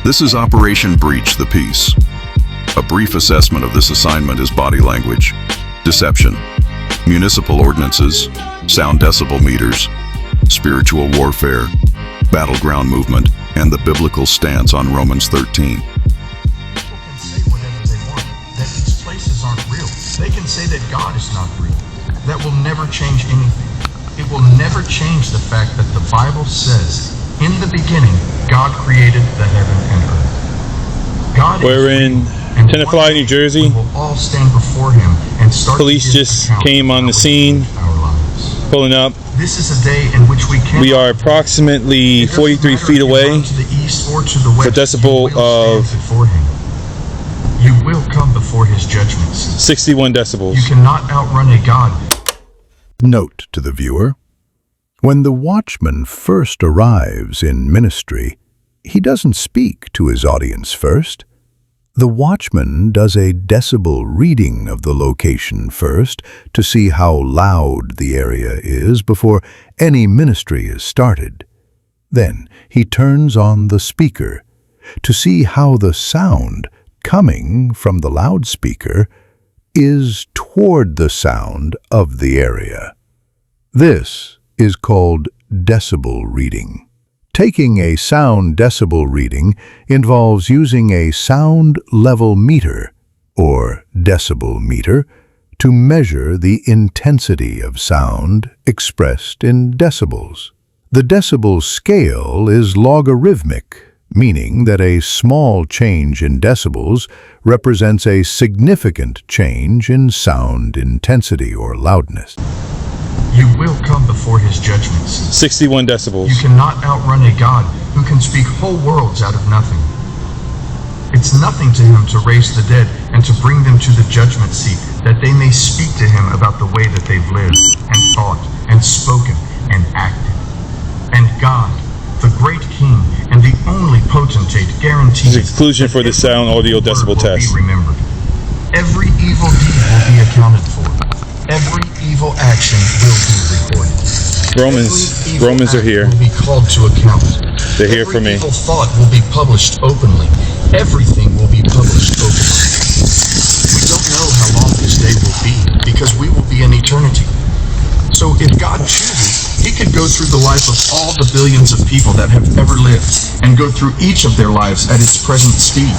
This is Operation Breach the Peace. A brief assessment of this assignment is body language, deception, municipal ordinances, sound decibel meters, spiritual warfare, battleground movement, and the biblical stance on Romans 13. People can say whatever they want, that these places aren't real. They can say that God is not real. That will never change anything. It will never change the fact that the Bible says, in the beginning, God created the heaven and earth. God We're in Tenafly, New Jersey. We will all stand before Him and start. Police just came on the scene, pulling up. This is a day in which we are approximately 43 feet away. The decibel of you will come before His judgments. 61 decibels. You cannot outrun a God. Note to the viewer: when the watchman first arrives in ministry, he doesn't speak to his audience first. The watchman does a decibel reading of the location first to see how loud the area is before any ministry is started. Then he turns on the speaker to see how the sound coming from the loudspeaker is toward the sound of the area. This is called decibel reading. Taking a sound decibel reading involves using a sound level meter, or decibel meter, to measure the intensity of sound expressed in decibels. The decibel scale is logarithmic, meaning that a small change in decibels represents a significant change in sound intensity or loudness. You will come before His judgments. 61 decibels. You cannot outrun a God who can speak whole worlds out of nothing. It's nothing to Him to raise the dead and to bring them to the judgment seat, that they may speak to Him about the way that they've lived and thought and spoken and acted. And God, the great King and the only potentate, guarantees There's exclusion for the sound audio decibel test. Remembered. Every evil deed will be accounted for. Every evil action will be recorded. Romans are here. Will be called to account. They're here for me. Every evil thought will be published openly. Everything will be published openly. We don't know how long this day will be, because we will be in eternity. So if God chooses, He could go through the life of all the billions of people that have ever lived and go through each of their lives at its present speed.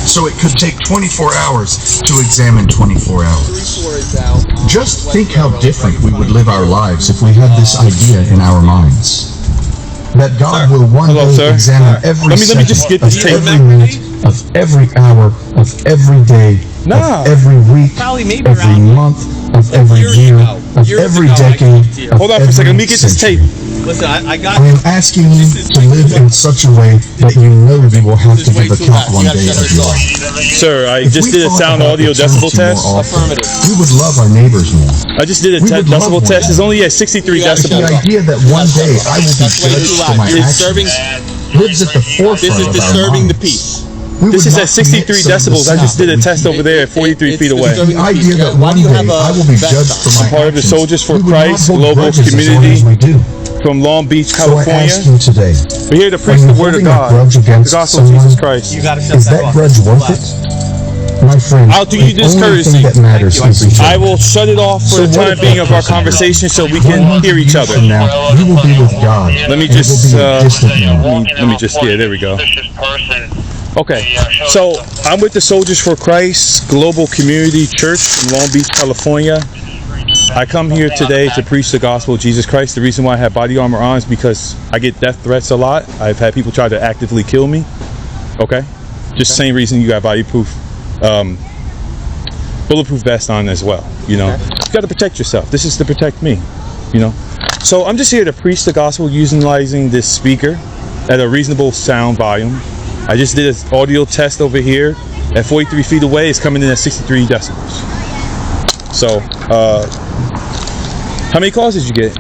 So it could take 24 hours to examine 24 hours. Just think how different we would live our lives if we had this idea in our minds. That God will one day examine every second of every minute, of every hour, of every day, of every week, every month, of every year, of every decade, of Hold on for a second, let me get this tape. Listen, I am asking you to live in such a way that you know you will have to give account one day of your life. Sir, I just did a sound audio decibel test. Affirmative. We would love our neighbors more. I just did a decibel test. It's only at 63 decibels. The idea that one day I will be judged for my actions lives at the forefront This is of our disturbing the minds. peace. This is at 63 decibels. I just did a test over there at 43 feet away. The idea that one day I will be judged for my actions. Part of the Soldiers for Christ global community from Long Beach, California. So I ask you today, we're here to preach the word of God, the gospel of Jesus Christ. Is that grudge worth it? My friend, I'll do you this courtesy. That matters is I will shut it off for the time being of our conversation so we can hear each other. Now, you will be with God. Let me just, let me just, yeah, there we go. Okay, so I'm with the Soldiers for Christ Global Community Church in Long Beach, California. I come here today to preach the gospel of Jesus Christ. The reason why I have body armor on is because I get death threats a lot. I've had people try to actively kill me. Okay, just the same reason you got bulletproof vest on as well. You know, you got to protect yourself. This is to protect me. You know, so I'm just here to preach the gospel utilizing this speaker at a reasonable sound volume. I just did an audio test over here at 43 feet away. It's coming in at 63 decibels. So, how many calls did you get?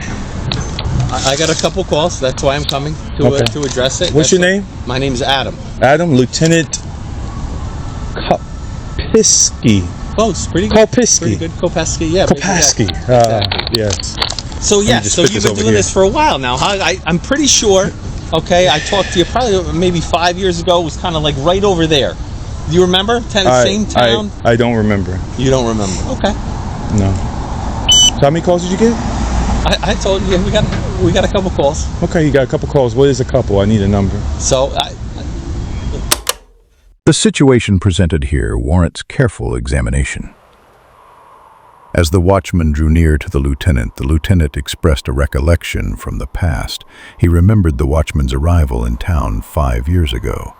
I got a couple calls. That's why I'm coming to address it. What's your name? My name is Adam. Adam, Lieutenant Kopisky. Close, pretty good. Kopisky. Pretty good. Kopeski, yeah. Kopaski. Exactly. Yes. So yeah, so you've been doing this for a while now, huh? I'm pretty sure Okay, I talked to you probably maybe 5 years ago. It was kind of like right over there. Do you remember? Same town? I don't remember. You don't remember? Okay. No. So how many calls did you get? I told you we got a couple calls. Okay, you got a couple calls. What is a couple? I need a number. So The situation presented here warrants careful examination. As the watchman drew near to the lieutenant expressed a recollection from the past. He remembered the watchman's arrival in town 5 years ago.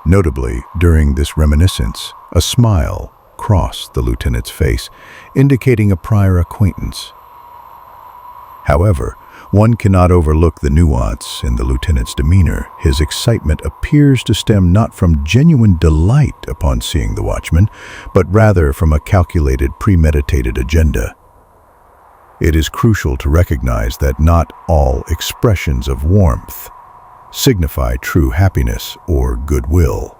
Notably, during this reminiscence, a smile crossed the lieutenant's face, indicating a prior acquaintance. However, one cannot overlook the nuance in the lieutenant's demeanor. His excitement appears to stem not from genuine delight upon seeing the watchman, but rather from a calculated, premeditated agenda. It is crucial to recognize that not all expressions of warmth signify true happiness or goodwill.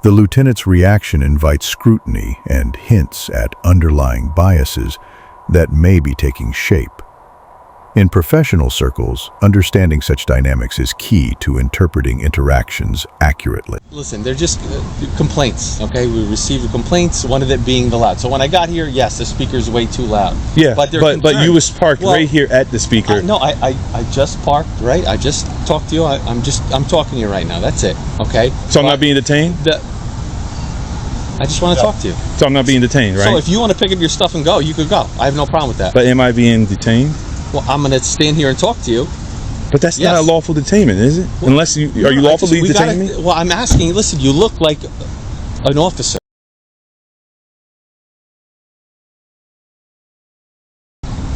The lieutenant's reaction invites scrutiny and hints at underlying biases that may be taking shape. In professional circles, understanding such dynamics is key to interpreting interactions accurately. listen, they're just complaints. Okay, we received complaints. One of it being the loud. So when I got here, yes, the speaker's way too loud. Yeah, but but you was parked right here at the speaker. No, I just parked. Right, I just talked to you. I'm talking to you right now. That's it. Okay. So I'm not being detained. I just want to talk to you. So I'm not being detained, right? So if you want to pick up your stuff and go, you could go. I have no problem with that. But am I being detained? Well, I'm going to stand here and talk to you. But that's not a lawful detainment, is it? Well, unless you are you lawfully detaining me? Well, I'm asking. Listen, you look like an officer.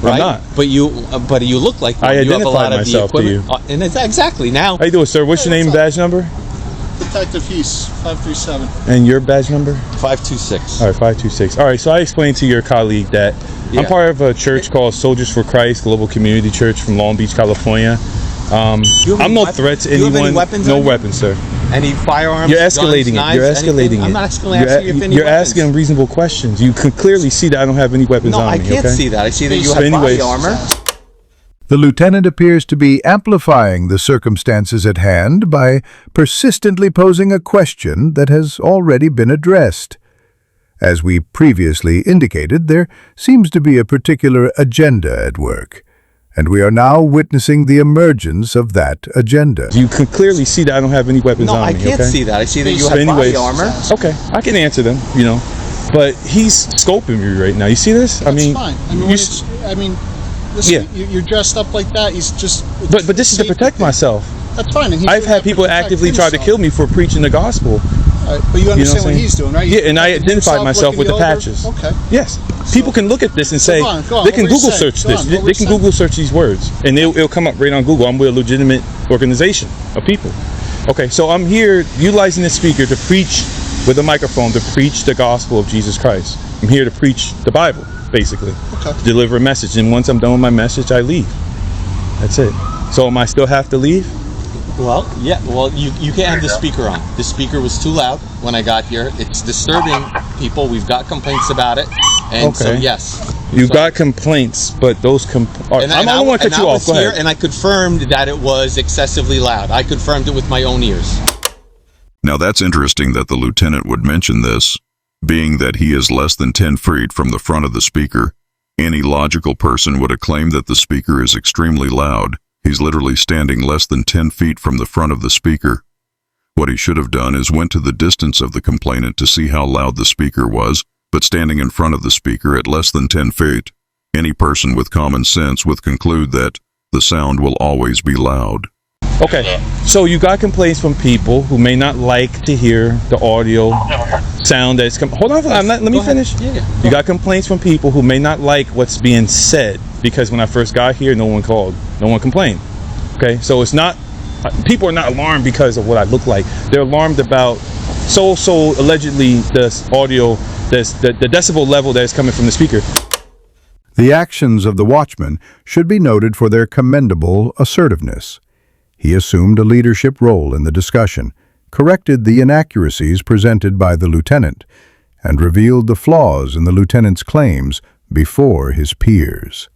Right? I'm not. But you look like one. I You have a lot identified of the myself to equipment. you. And it's exactly now. How you doing, sir? What's your name and badge number? Detective Heese, 537. And your badge number? 526. All right, 526. All right, so I explained to your colleague that I'm part of a church called Soldiers for Christ Global Community Church from Long Beach, California. I'm no threat to anyone. You have any weapons no on you? weapons, sir. Any firearms? You're escalating guns, it. You're knives, escalating anything? it. I'm not asking you if any You're weapons. asking reasonable questions. You can clearly see that I don't have any weapons No, on I me. can't okay? see that. I see that you So have anyways- body armor. The lieutenant appears to be amplifying the circumstances at hand by persistently posing a question that has already been addressed. As we previously indicated, there seems to be a particular agenda at work, and we are now witnessing the emergence of that agenda. You can clearly see that I don't have any weapons No, on I me. can't okay? see that. I see that you So have anyways, body armor. Okay, I can answer them, But he's scoping me right now. You see this? That's fine. Listen, Yeah. you're dressed up like that. He's just. But this is to protect myself. That's fine. And he's I've doing had that to people protect actively try to himself. kill me for preaching the gospel. All right, but you You know understand what I'm what he's doing, right? He's Yeah, and I protecting identified himself, myself with the looking over. patches. Okay. Yes. People can look at this and say, go on. they What can were you Google saying? search Go this. on. What They were you can saying? Google search these words, and it'll come up right on Google. I'm with a legitimate organization of people. Okay, so I'm here utilizing this speaker to preach with a microphone, to preach the gospel of Jesus Christ. I'm here to preach the Bible, basically. Okay. To deliver a message. And once I'm done with my message, I leave. That's it. So am I still have to leave? Well, yeah. Well, you can't have the speaker on. The speaker was too loud when I got here. It's disturbing people. We've got complaints about it, and so Okay. yes. You So- got complaints, but those I don't want to cut you off. Go ahead. And I confirmed that it was excessively loud. I confirmed it with my own ears. Now that's interesting that the lieutenant would mention this, being that he is less than 10 feet from the front of the speaker. Any logical person would acclaim that the speaker is extremely loud. He's literally standing less than 10 feet from the front of the speaker. What he should have done is went to the distance of the complainant to see how loud the speaker was, but standing in front of the speaker at less than 10 feet, any person with common sense would conclude that the sound will always be loud. Okay, so you got complaints from people who may not like to hear the audio sound that's coming. Hold on, let me finish. Yeah. You got complaints from people who may not like what's being said because when I first got here, no one called, no one complained. Okay, so it's not, people are not alarmed because of what I look like. They're alarmed about so allegedly this audio, the decibel level that is coming from the speaker. The actions of the watchman should be noted for their commendable assertiveness. He assumed a leadership role in the discussion, corrected the inaccuracies presented by the lieutenant, and revealed the flaws in the lieutenant's claims before his peers.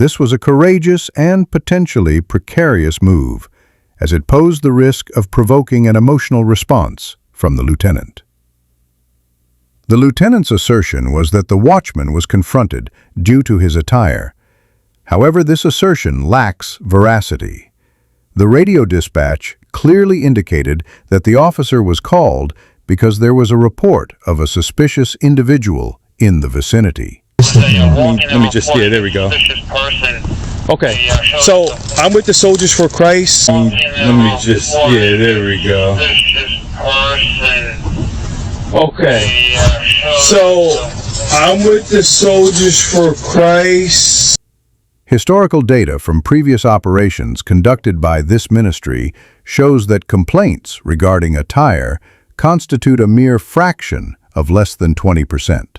This was a courageous and potentially precarious move, as it posed the risk of provoking an emotional response from the lieutenant. The lieutenant's assertion was that the watchman was confronted due to his attire. However, this assertion lacks veracity. The radio dispatch clearly indicated that the officer was called because there was a report of a suspicious individual in the vicinity. Let me just, yeah, there we go. Okay, so I'm with the Soldiers for Christ. Let me just, yeah, there we go. Okay, so I'm with the Soldiers for Christ. Historical data from previous operations conducted by this ministry shows that complaints regarding attire constitute a mere fraction of less than 20%.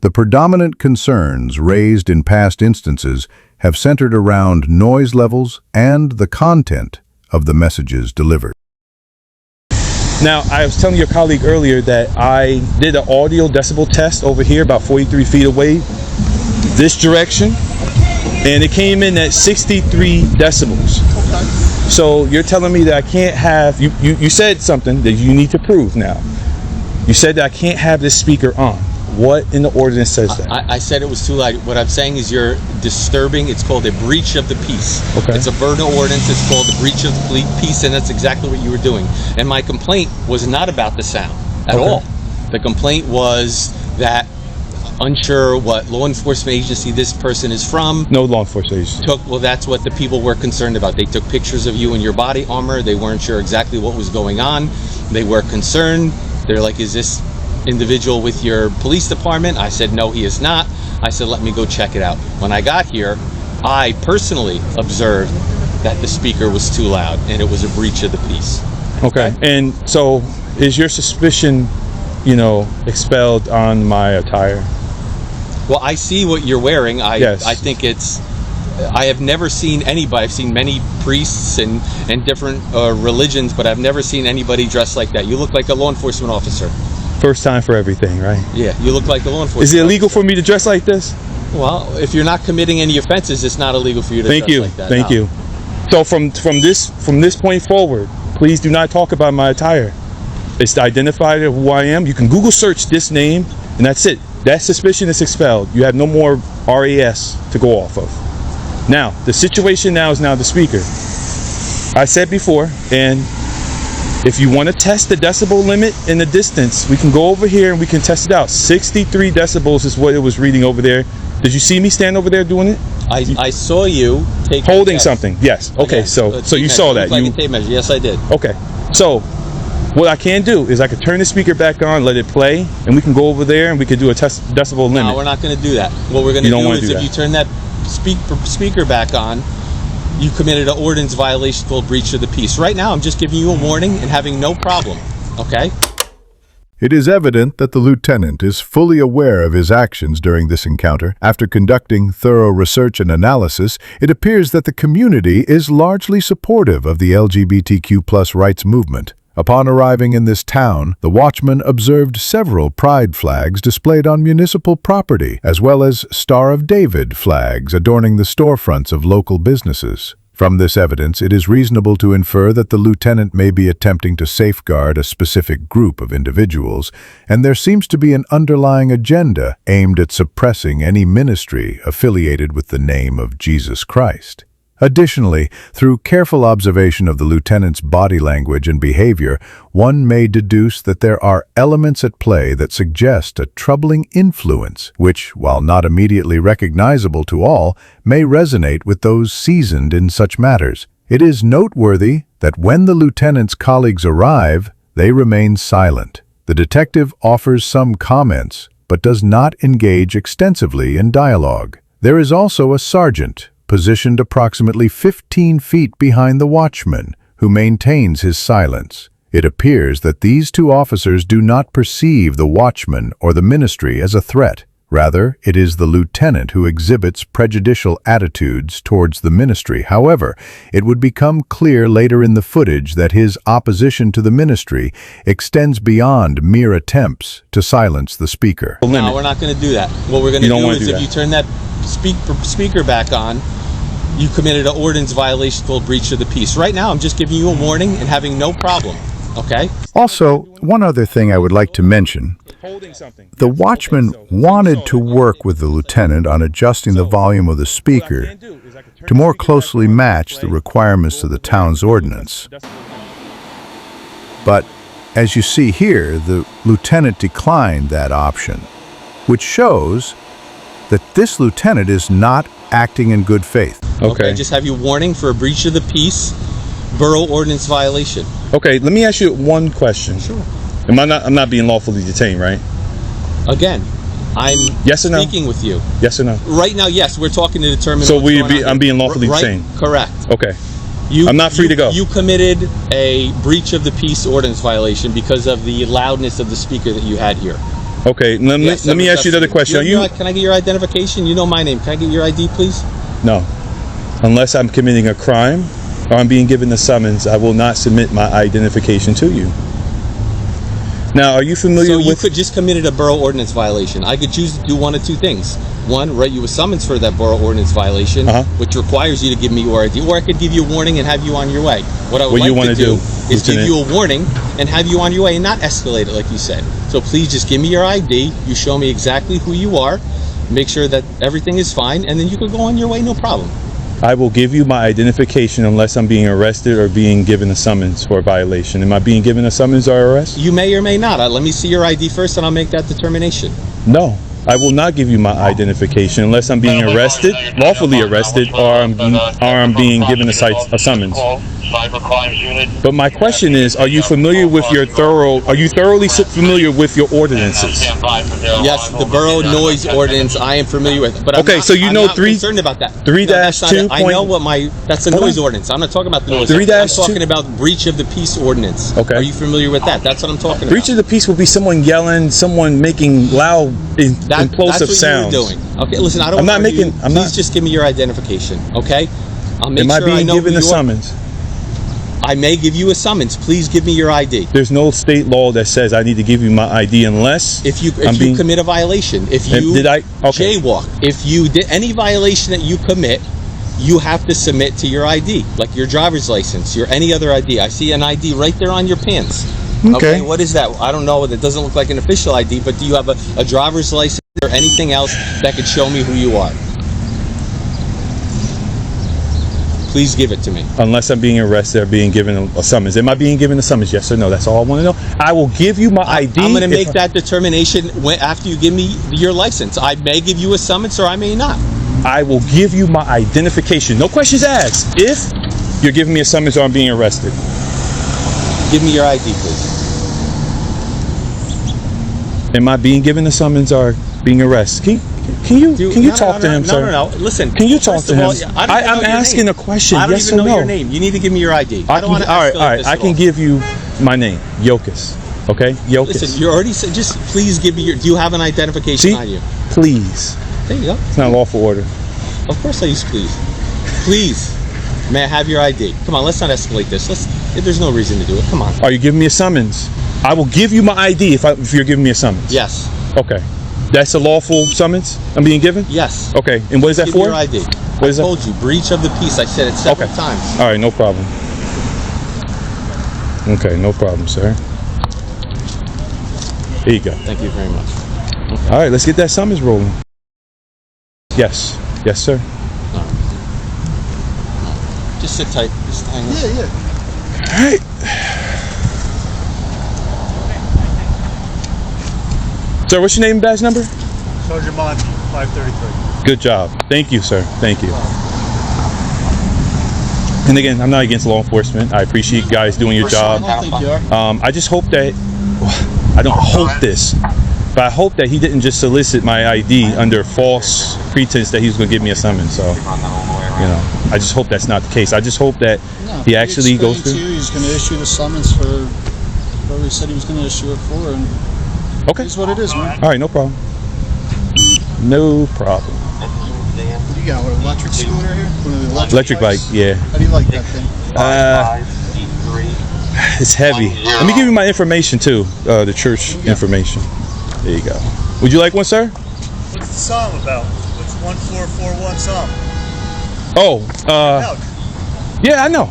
The predominant concerns raised in past instances have centered around noise levels and the content of the messages delivered. Now, I was telling your colleague earlier that I did an audio decibel test over here about 43 feet away, this direction, and it came in at 63 decibels. Okay. So you're telling me that I can't have, you said something that you need to prove now. You said that I can't have this speaker on. What in the ordinance says that? I said it was too loud. What I'm saying is you're disturbing. It's called a breach of the peace. Okay. It's a Verna ordinance. It's called a breach of the peace, and that's exactly what you were doing. And my complaint was not about the sound at all. The complaint was that unsure what law enforcement agency this person is from. No law enforcement agency. Well, that's what the people were concerned about. They took pictures of you in your body armor. They weren't sure exactly what was going on. They were concerned. They're like, is this individual with your police department? I said, no, he is not. I said, let me go check it out. When I got here, I personally observed that the speaker was too loud and it was a breach of the peace. Okay. And so is your suspicion, expelled on my attire? Well, I see what you're wearing. Yes. I think I have never seen anybody. I've seen many priests and different religions, but I've never seen anybody dressed like that. You look like a law enforcement officer. First time for everything, right? Yeah, you look like a law enforcement Is it illegal officer. for me to dress like this? Well, if you're not committing any offenses, it's not illegal for you to dress like that. Thank you. So from this point forward, please do not talk about my attire. It's identified of who I am. You can Google search this name, and that's it. That suspicion is expelled. You have no more RAS to go off of. Now, the situation now is the speaker. I said before, and if you want to test the decibel limit in the distance, we can go over here and we can test it out. 63 decibels is what it was reading over there. Did you see me stand over there doing it? I saw you holding something. Yes. Okay. Yes, So you saw that. Like a tape measure. Yes, I did. Okay. So what I can do is I can turn the speaker back on, let it play, and we can go over there and we can do a test decibel limit. No, we're not going to do that. What we're going to do is if you turn that speaker back on, you committed an ordinance violation called breach of the peace. Right now, I'm just giving you a warning and having no problem. Okay? It is evident that the lieutenant is fully aware of his actions during this encounter. After conducting thorough research and analysis, it appears that the community is largely supportive of the LGBTQ+ rights movement. Upon arriving in this town, the watchman observed several pride flags displayed on municipal property, as well as Star of David flags adorning the storefronts of local businesses. From this evidence, it is reasonable to infer that the lieutenant may be attempting to safeguard a specific group of individuals, and there seems to be an underlying agenda aimed at suppressing any ministry affiliated with the name of Jesus Christ. Additionally, through careful observation of the lieutenant's body language and behavior, one may deduce that there are elements at play that suggest a troubling influence, which, while not immediately recognizable to all, may resonate with those seasoned in such matters. It is noteworthy that when the lieutenant's colleagues arrive, they remain silent. The detective offers some comments, but does not engage extensively in dialogue. There is also a sergeant, positioned approximately 15 feet behind the watchman, who maintains his silence. It appears that these two officers do not perceive the watchman or the ministry as a threat. Rather, it is the lieutenant who exhibits prejudicial attitudes towards the ministry. However, it would become clear later in the footage that his opposition to the ministry extends beyond mere attempts to silence the speaker. No, we're not going to do that. What we're going to do is if you turn that speaker back on, you committed an ordinance violation called breach of the peace. Right now, I'm just giving you a warning and having no problem, okay? Also, one other thing I would like to mention. The watchman wanted to work with the lieutenant on adjusting the volume of the speaker to more closely match the requirements of the town's ordinance. But, as you see here, the lieutenant declined that option, which shows that this lieutenant is not acting in good faith. Okay, just have you warning for a breach of the peace, borough ordinance violation. Okay, let me ask you one question. Sure. I'm not being lawfully detained, right? Again, I'm yes or no? speaking with you. Yes or no? Right now, yes, we're talking to determine So what's going on. I'm being lawfully detained? Correct. Okay. I'm not free to go. You committed a breach of the peace ordinance violation because of the loudness of the speaker that you had here. Okay, let me ask you another question. Can I get your identification? You know my name. Can I get your ID, please? No. Unless I'm committing a crime or I'm being given a summons, I will not submit my identification to you. Now, are you familiar with... So you could just committed a borough ordinance violation. I could choose to do one of two things. One, write you a summons for that borough ordinance violation, which requires you to give me your ID, or I could give you a warning and have you on your way. What I would like to do is give you a warning and have you on your way and not escalate it like you said. So please just give me your ID, you show me exactly who you are, make sure that everything is fine, and then you could go on your way, no problem. I will give you my identification unless I'm being arrested or being given a summons for a violation. Am I being given a summons or arrest? You may or may not. Let me see your ID first and I'll make that determination. No, I will not give you my identification unless I'm being arrested, lawfully arrested, or I'm being given a summons. But my question is, are you familiar with are you thoroughly familiar with your ordinances? Yes, the borough noise ordinance I am familiar with. But okay, so you know I'm concerned about that. 3-2. I know what that's a noise ordinance. I'm not talking about the noise. 3-2. I'm talking about breach of the peace ordinance. Okay. Are you familiar with that? That's what I'm talking about. Breach of the peace will be someone yelling, someone making loud, implosive sounds. That's what you're doing. Okay, listen, I don't. Please just give me your identification. Okay. I'll make sure I know who you are. Am I being given a summons? I may give you a summons. Please give me your ID. There's no state law that says I need to give you my ID unless if you commit a violation. If you jaywalk, if you did any violation that you commit, you have to submit to your ID, like your driver's license, your any other ID. I see an ID right there on your pants. Okay, what is that? I don't know. It doesn't look like an official ID, but do you have a driver's license or anything else that could show me who you are? Please give it to me. Unless I'm being arrested or being given a summons. Am I being given a summons? Yes or no? That's all I want to know. I will give you my ID. I'm going to make that determination after you give me your license. I may give you a summons or I may not. I will give you my identification. No questions asked. If you're giving me a summons or I'm being arrested. Give me your ID, please. Am I being given a summons or being arrested? Can you talk to him, sir? No. Listen. Can you talk to him? I'm asking a question. Yes or no? I don't even know your name. You need to give me your ID. All right. I can give you my name, Yokas. Okay, Yokas. Listen, you already said. Just please give me your. Do you have an identification on you? Please. There you go. It's not lawful order. Of course I use please. Please. May I have your ID? Come on, let's not escalate this. There's no reason to do it. Come on. Are you giving me a summons? I will give you my ID if you're giving me a summons. Yes. Okay. That's a lawful summons I'm being given? Yes. Okay. And what is that for? Give me your ID. I told you, breach of the peace. I said it several times. All right, no problem. Okay, no problem, sir. Here you go. Thank you very much. Okay. All right, let's get that summons rolling. Yes. Yes, sir. No. Just sit tight. Just hang on. Yeah. All right. Sir, what's your name and badge number? Sergeant Monty, 533. Good job. Thank you, sir. Thank you. And again, I'm not against law enforcement. I appreciate you guys doing your job. I don't think you are. I just hope that, I don't hope this, but I hope that he didn't just solicit my ID under false pretense that he was going to give me a summons. So, you know, I just hope that's not the case. I just hope that he actually goes through. He's going to issue the summons for what he said he was going to issue it for. And okay. It's what it is, man. All right, no problem. No problem. What do you got? What, electric scooter here? One of the Electric bike, bikes? yeah. How do you like that thing? It's heavy. Let me give you my information too, the church information. There you go. Would you like one, sir? What's the song about? What's 1441 song? Oh, yeah, I know.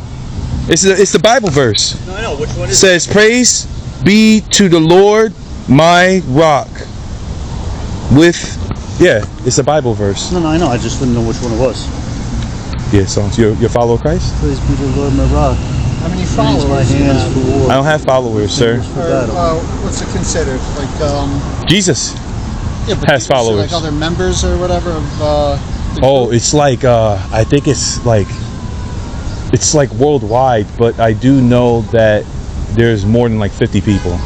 It's the Bible verse. No, I know. Which one It is says, "Praise be to the Lord, my rock." It's a Bible verse. No, I know. I just didn't know which one it was. Yeah, so you follow Christ? Praise be to the Lord, my rock. How many followers? My hands for war. I don't have followers, sir. What's it considered? Like, Jesus. yeah, but Has followers. Like other members or whatever of. Oh, it's like I think it's like worldwide, but I do know that there's more than like 50 people.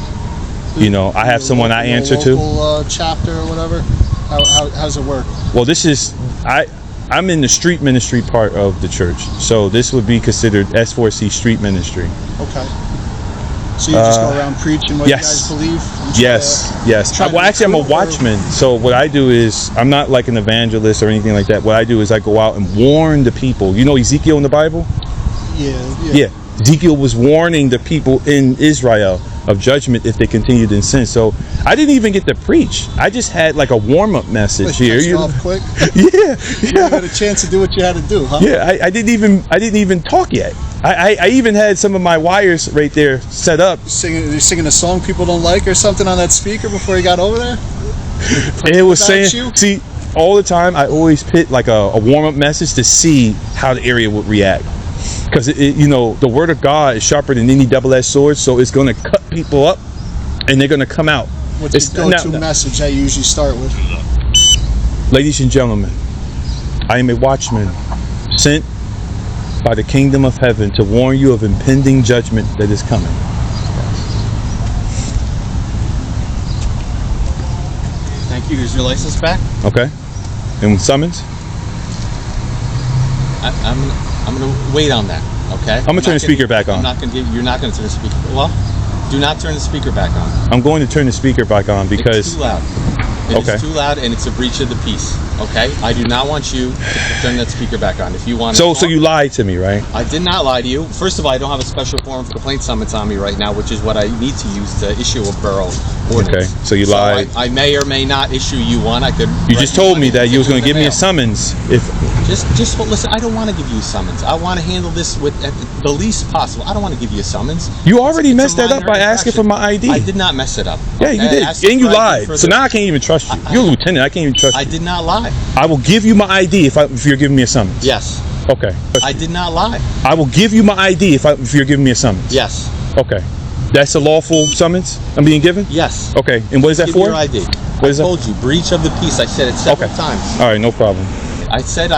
You know, I have someone I answer to. Local chapter or whatever. How's it work? Well, this is I'm in the street ministry part of the church, so this would be considered S4C street ministry. Okay. So you just go around preaching what yes. you guys believe? Yes. try to Well, actually, I'm a recruit or- watchman. So what I do is, I'm not like an evangelist or anything like that. What I do is I go out and warn the people. You know Ezekiel in the Bible? Yeah. Ezekiel was warning the people in Israel of judgment if they continued in sin. So I didn't even get to preach. I just had like a warm-up message Like, here. cut you off quick. Yeah. You had a chance to do what you had to do, huh? Yeah, I didn't even talk yet. I even had some of my wires right there set up. You're singing a song people don't like or something on that speaker before you got over there? And it was About saying, you? see, all the time I always put like a warm-up message to see how the area would react. Because, you know, the word of God is sharper than any double-edged sword, so it's going to cut people up and they're going to come out. What's your go-to message that you usually start with? Ladies and gentlemen, I am a watchman sent by the kingdom of heaven to warn you of impending judgment that is coming. Thank you. Here's your license back. Okay? And summons? I'm gonna wait on that. Okay. I'm gonna turn the speaker back on. I'm not gonna give. You're not gonna turn the speaker. Well, do not turn the speaker back on. I'm going to turn the speaker back on It's because too loud. Okay. It's too loud and it's a breach of the peace. Okay. I do not want you to turn that speaker back on. If you want. so you lied to me, right? I did not lie to you. First of all, I don't have a special form of complaint summons on me right now, which is what I need to use to issue a borough ordinance. Okay, so you lied. I may or may not issue you one. I could. You just told me that you was going to give me a summons if Just listen. I don't want to give you a summons. I want to handle this with the least possible. I don't want to give you a summons. you already It's a messed that up minor by asking for my ID. I did not mess it up. Yeah, you okay? I did, asked and you for ID lied. for So the- now I can't even trust you. You're a lieutenant. I can't even trust I you. did not lie. I will give you my ID if you're giving me a summons. Yes, Okay. I did not lie. I will give you my ID if you're giving me a summons. Yes, Okay. That's a lawful summons I'm being given? yes. Okay. And what is that Give for? me your ID. What is I that? told you, breach of the peace. I said it several Okay. times. All right, no problem. I said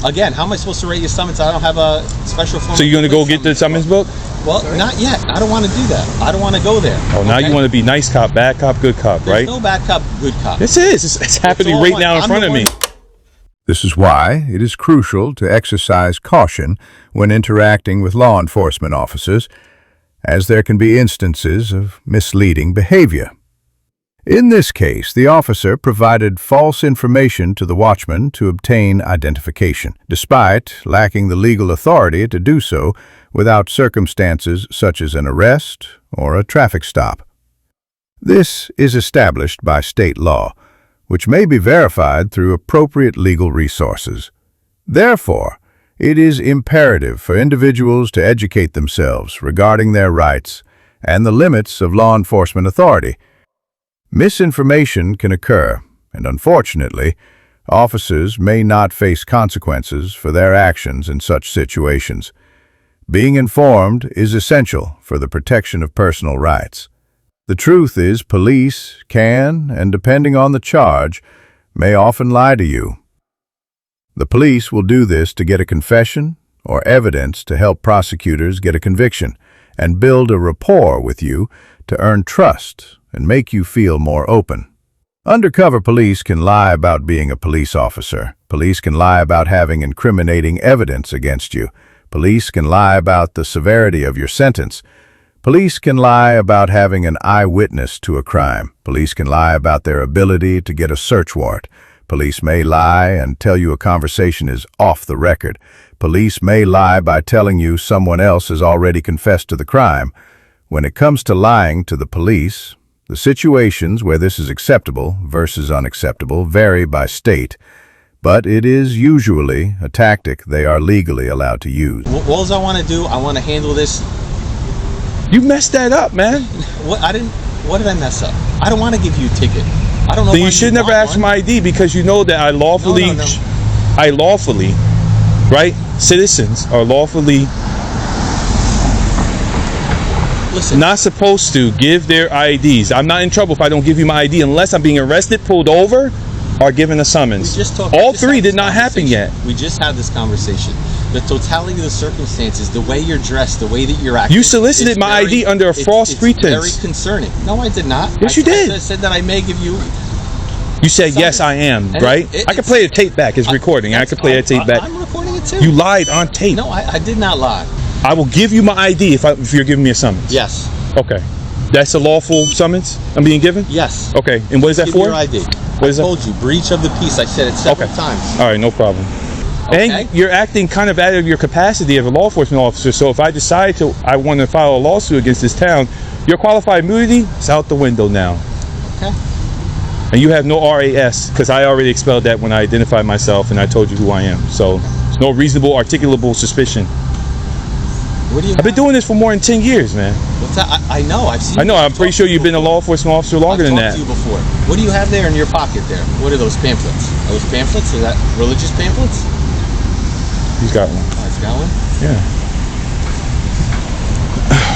again. How am I supposed to rate your summons? I don't have a special form. So you're going to of go get the summons book? Well, not yet. I don't want to do that. I don't want to go there. Oh, now you want to be nice cop, bad cop, good cop, There's right? no bad cop, good cop. This is. It's happening all right one. now in I'm front the of me. one- This is why it is crucial to exercise caution when interacting with law enforcement officers, as there can be instances of misleading behavior. In this case, the officer provided false information to the watchman to obtain identification, despite lacking the legal authority to do so without circumstances such as an arrest or a traffic stop. This is established by state law, which may be verified through appropriate legal resources. Therefore, it is imperative for individuals to educate themselves regarding their rights and the limits of law enforcement authority. Misinformation can occur, and unfortunately, officers may not face consequences for their actions in such situations. Being informed is essential for the protection of personal rights. The truth is, police can, and depending on the charge, may often lie to you. The police will do this to get a confession or evidence to help prosecutors get a conviction and build a rapport with you to earn trust and make you feel more open. Undercover police can lie about being a police officer. Police can lie about having incriminating evidence against you. Police can lie about the severity of your sentence. Police can lie about having an eyewitness to a crime. Police can lie about their ability to get a search warrant. Police may lie and tell you a conversation is off the record. Police may lie by telling you someone else has already confessed to the crime. When it comes to lying to the police, the situations where this is acceptable versus unacceptable vary by state, but it is usually a tactic they are legally allowed to use. All I want to do, I want to handle this. You messed that up, man. What did I mess up? I don't want to give you a ticket. I don't know. Then you should never ask for my ID, because you know that I lawfully, right? Citizens are lawfully not supposed to give their IDs. I'm not in trouble if I don't give you my ID unless I'm being arrested, pulled over, or given a summons. All three did not happen yet. We just had this conversation. The totality of the circumstances, the way you're dressed, the way that you're acting. You solicited my ID under a false pretense. Very concerning. No, I did not. Yes, you did. I said that I may give you. You said yes, I am, right? I can play the tape back. It's recording. I can play that tape back. I'm recording it too. You lied on tape. No, I did not lie. I will give you my ID if you're giving me a summons. Yes. Okay. That's a lawful summons I'm being given? Yes. Okay. And what is that Give for? me your ID. What is I told you, breach of the peace. I said it several times. All right, no problem. Okay. And you're acting kind of out of your capacity of a law enforcement officer. So if I decide I want to file a lawsuit against this town, your qualified immunity is out the window now. Okay. And you have no RAS, because I already expelled that when I identified myself and I told you who I am. So there's no reasonable, articulable suspicion. What do you? I've been doing this for more than 10 years, man. What's that? I know. I've seen. I know. I'm pretty sure you've been a law enforcement officer longer than that. I've talked to you before. What do you have there in your pocket there? What are those pamphlets? Are those pamphlets? Are that religious pamphlets? He's got one. Oh, he's got one? Yeah.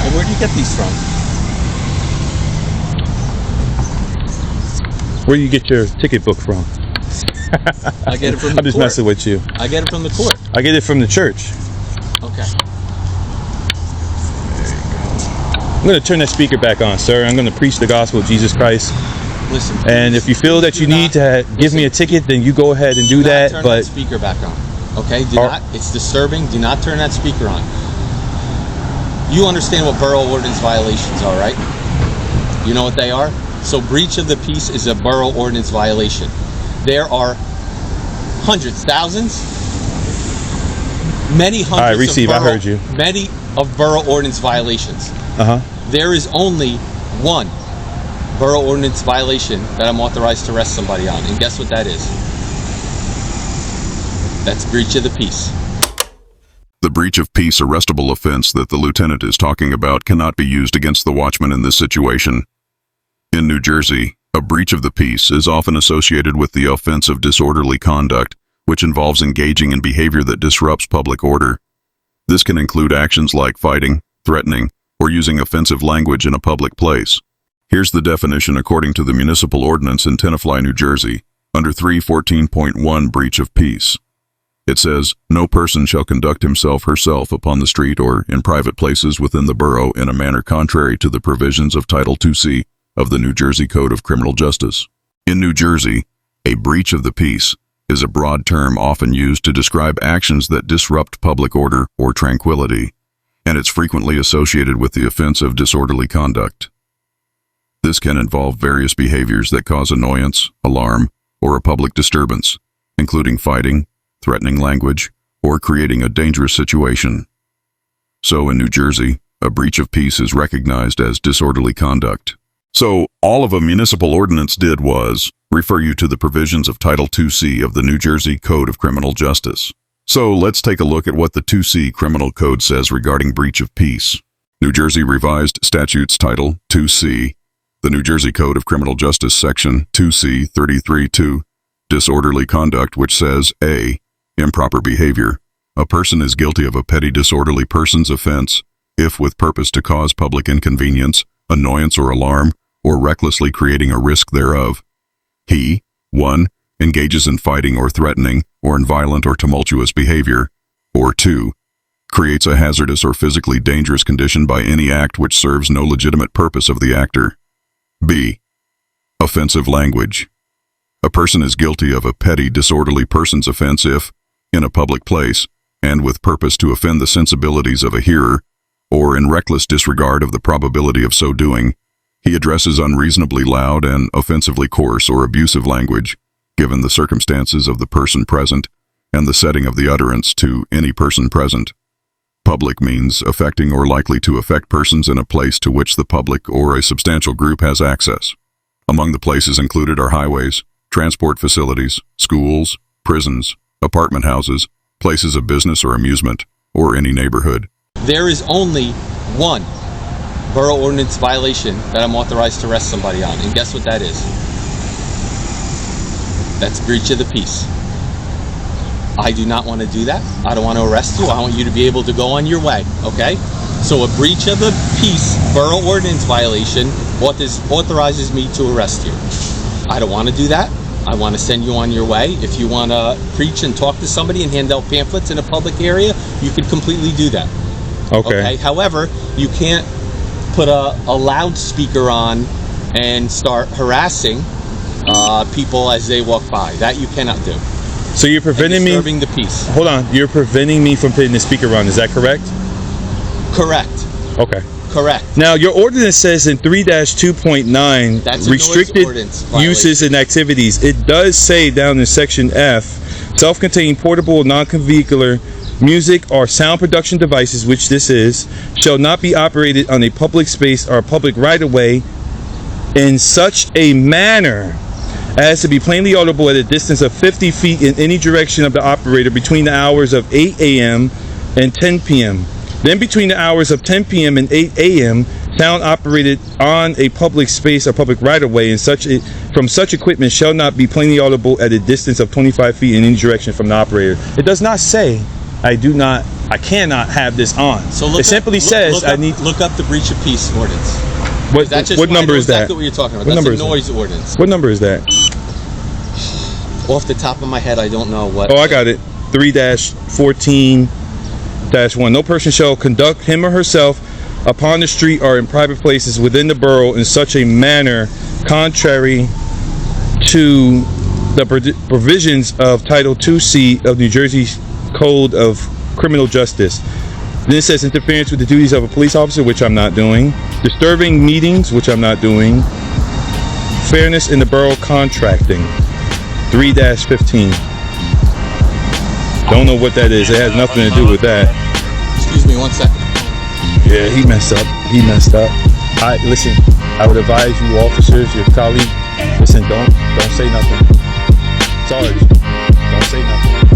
And where do you get these from? Where do you get your ticket book from? I get it from the I'm just court. messing with you. I get it from the court. I get it from the church. Okay. I'm going to turn that speaker back on, sir. I'm going to preach the gospel of Jesus Christ. Listen. And if you feel that you need to give me a ticket, then you go ahead and do that. Turn But that speaker back on. Okay? Do not. It's disturbing. Do not turn that speaker on. You understand what borough ordinance violations are, right? You know what they are? So breach of the peace is a borough ordinance violation. There are hundreds, thousands, many hundreds. All right, receive. I heard you. Many of borough ordinance violations. There is only one borough ordinance violation that I'm authorized to arrest somebody on, and guess what that is? That's breach of the peace. The breach of peace arrestable offense that the lieutenant is talking about cannot be used against the watchman in this situation. In New Jersey, a breach of the peace is often associated with the offense of disorderly conduct, which involves engaging in behavior that disrupts public order. This can include actions like fighting, threatening, or using offensive language in a public place. Here's the definition according to the municipal ordinance in Tenafly, New Jersey, under 314.1 breach of peace. It says, no person shall conduct himself herself upon the street or in private places within the borough in a manner contrary to the provisions of Title 2C of the New Jersey Code of Criminal Justice. In New Jersey, a breach of the peace is a broad term often used to describe actions that disrupt public order or tranquility, and it's frequently associated with the offense of disorderly conduct. This can involve various behaviors that cause annoyance, alarm, or a public disturbance, including fighting, threatening language, or creating a dangerous situation. So in New Jersey, a breach of peace is recognized as disorderly conduct. So all of a municipal ordinance did was refer you to the provisions of Title 2C of the New Jersey Code of Criminal Justice. So let's take a look at what the 2C Criminal Code says regarding breach of peace. New Jersey Revised Statutes Title 2C, the New Jersey Code of Criminal Justice Section 2C 33-2, disorderly conduct, which says, A, improper behavior. A person is guilty of a petty disorderly person's offense if with purpose to cause public inconvenience, annoyance or alarm, or recklessly creating a risk thereof. He, 1, engages in fighting or threatening or in violent or tumultuous behavior, or 2, creates a hazardous or physically dangerous condition by any act which serves no legitimate purpose of the actor. B, offensive language. A person is guilty of a petty disorderly person's offense if, in a public place, and with purpose to offend the sensibilities of a hearer, or in reckless disregard of the probability of so doing, he addresses unreasonably loud and offensively coarse or abusive language, given the circumstances of the person present and the setting of the utterance to any person present. Public means affecting or likely to affect persons in a place to which the public or a substantial group has access. Among the places included are highways, transport facilities, schools, prisons, apartment houses, places of business or amusement, or any neighborhood. There is only one borough ordinance violation that I'm authorized to arrest somebody on, and guess what that is? That's breach of the peace. I do not want to do that. I don't want to arrest you. I want you to be able to go on your way, okay? So a breach of the peace borough ordinance violation authorizes me to arrest you. I don't want to do that. I want to send you on your way. If you want to preach and talk to somebody and hand out pamphlets in a public area, you can completely do that. Okay. However, you can't put a loudspeaker on and start harassing people as they walk by. That you cannot do. So you're preventing me... Disturbing the peace. Hold on. You're preventing me from putting the speaker on. Is that correct? Correct. Okay. Correct. Now, your ordinance says in 3-2.9, That's a restricted noise ordinance violation. uses and activities. It does say down in section F, self-contained portable non-vehicular music or sound production devices, which this is, shall not be operated on a public space or public right-of-way in such a manner as to be plainly audible at a distance of 50 feet in any direction of the operator between the hours of 8 a.m. and 10 p.m. Then between the hours of 10 p.m. and 8 a.m., sound operated on a public space or public right-of-way from such equipment shall not be plainly audible at a distance of 25 feet in any direction from the operator. It does not say I cannot have this on. So it simply says I need... Look up the breach of peace ordinance. What number is that? Exactly what you're talking about. What That's number a is that? noise ordinance. What number is that? Off the top of my head, I don't know what. Oh, I got it. 3-14-1. No person shall conduct him or herself upon the street or in private places within the borough in such a manner contrary to the provisions of Title 2C of New Jersey Code of Criminal Justice. Then it says interference with the duties of a police officer, which I'm not doing. Disturbing meetings, which I'm not doing. Fairness in the borough contracting. 3-15. Don't know what that is. It has nothing to do with that. Excuse me 1 second. Yeah, he messed up. Listen, I would advise you officers, your colleague, listen, don't say nothing. Sorry. Don't say nothing.